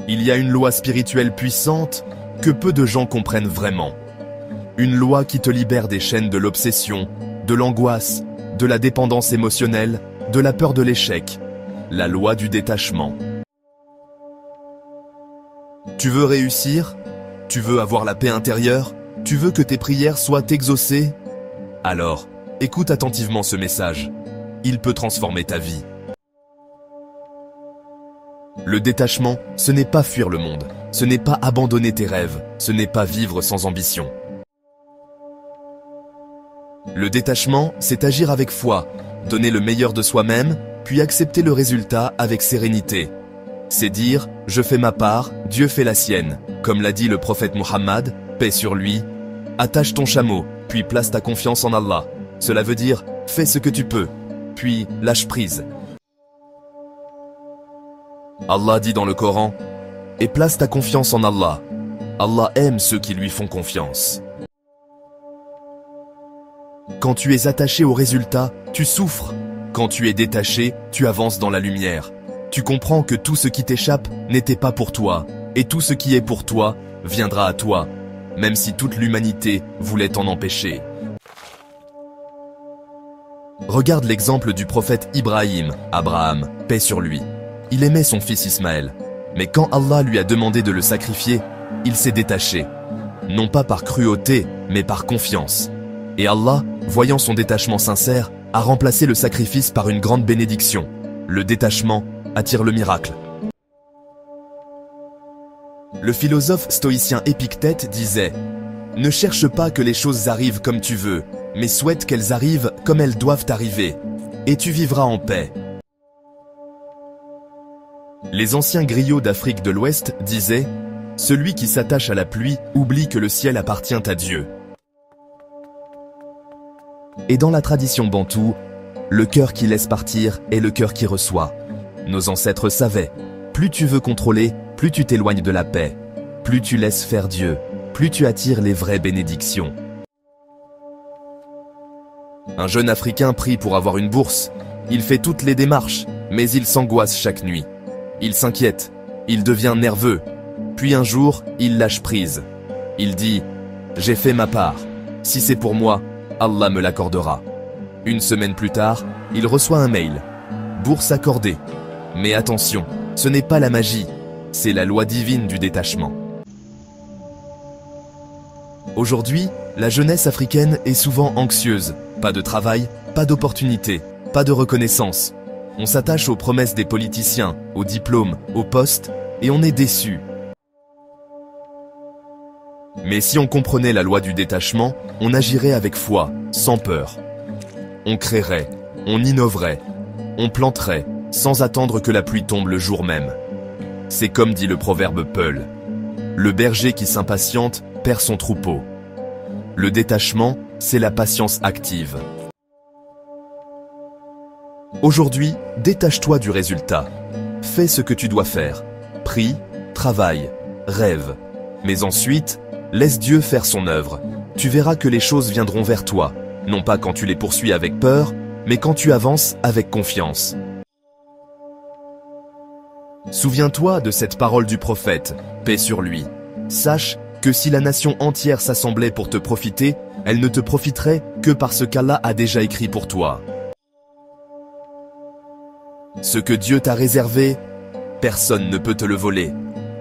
Il y a une loi spirituelle puissante que peu de gens comprennent vraiment. Une loi qui te libère des chaînes de l'obsession, de l'angoisse, de la dépendance émotionnelle, de la peur de l'échec. La loi du détachement. Tu veux réussir? Tu veux avoir la paix intérieure? Tu veux que tes prières soient exaucées? Alors, écoute attentivement ce message. Il peut transformer ta vie. Le détachement, ce n'est pas fuir le monde, ce n'est pas abandonner tes rêves, ce n'est pas vivre sans ambition. Le détachement, c'est agir avec foi, donner le meilleur de soi-même, puis accepter le résultat avec sérénité. C'est dire « Je fais ma part, Dieu fait la sienne », comme l'a dit le prophète Muhammad, paix sur lui. Attache ton chameau, puis place ta confiance en Allah. Cela veut dire « Fais ce que tu peux », puis lâche prise. Allah dit dans le Coran « Et place ta confiance en Allah. Allah aime ceux qui lui font confiance. » Quand tu es attaché au résultat, tu souffres. Quand tu es détaché, tu avances dans la lumière. Tu comprends que tout ce qui t'échappe n'était pas pour toi, et tout ce qui est pour toi viendra à toi, même si toute l'humanité voulait t'en empêcher. Regarde l'exemple du prophète Ibrahim, Abraham, paix sur lui. Il aimait son fils Ismaël, mais quand Allah lui a demandé de le sacrifier, il s'est détaché. Non pas par cruauté, mais par confiance. Et Allah, voyant son détachement sincère, a remplacé le sacrifice par une grande bénédiction. Le détachement attire le miracle. Le philosophe stoïcien Épictète disait « Ne cherche pas que les choses arrivent comme tu veux, mais souhaite qu'elles arrivent comme elles doivent arriver, et tu vivras en paix. » Les anciens griots d'Afrique de l'Ouest disaient « Celui qui s'attache à la pluie oublie que le ciel appartient à Dieu. » Et dans la tradition bantoue, le cœur qui laisse partir est le cœur qui reçoit. Nos ancêtres savaient, plus tu veux contrôler, plus tu t'éloignes de la paix. Plus tu laisses faire Dieu, plus tu attires les vraies bénédictions. Un jeune Africain prie pour avoir une bourse. Il fait toutes les démarches, mais il s'angoisse chaque nuit. Il s'inquiète, il devient nerveux. Puis un jour, il lâche prise. Il dit « J'ai fait ma part. Si c'est pour moi, Allah me l'accordera. » Une semaine plus tard, il reçoit un mail. Bourse accordée. Mais attention, ce n'est pas la magie, c'est la loi divine du détachement. Aujourd'hui, la jeunesse africaine est souvent anxieuse. Pas de travail, pas d'opportunité, pas de reconnaissance. On s'attache aux promesses des politiciens, aux diplômes, aux postes, et on est déçu. Mais si on comprenait la loi du détachement, on agirait avec foi, sans peur. On créerait, on innoverait, on planterait, sans attendre que la pluie tombe le jour même. C'est comme dit le proverbe Peul. Le berger qui s'impatiente perd son troupeau. Le détachement, c'est la patience active. Aujourd'hui, détache-toi du résultat. Fais ce que tu dois faire. Prie, travaille, rêve. Mais ensuite, laisse Dieu faire son œuvre. Tu verras que les choses viendront vers toi, non pas quand tu les poursuis avec peur, mais quand tu avances avec confiance. Souviens-toi de cette parole du prophète, paix sur lui. Sache que si la nation entière s'assemblait pour te profiter, elle ne te profiterait que parce qu'Allah a déjà écrit pour toi. Ce que Dieu t'a réservé, personne ne peut te le voler.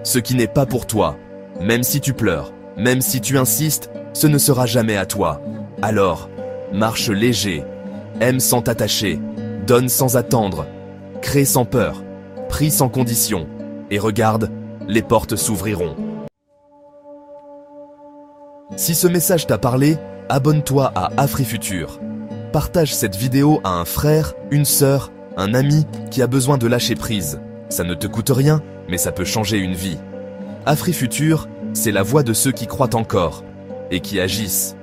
Ce qui n'est pas pour toi, même si tu pleures, même si tu insistes, ce ne sera jamais à toi. Alors, marche léger, aime sans t'attacher, donne sans attendre, crée sans peur, prie sans condition, et regarde, les portes s'ouvriront. Si ce message t'a parlé, abonne-toi à AfriFutur. Partage cette vidéo à un frère, une sœur, un ami qui a besoin de lâcher prise. Ça ne te coûte rien, mais ça peut changer une vie. AfriFutur, c'est la voix de ceux qui croient encore et qui agissent.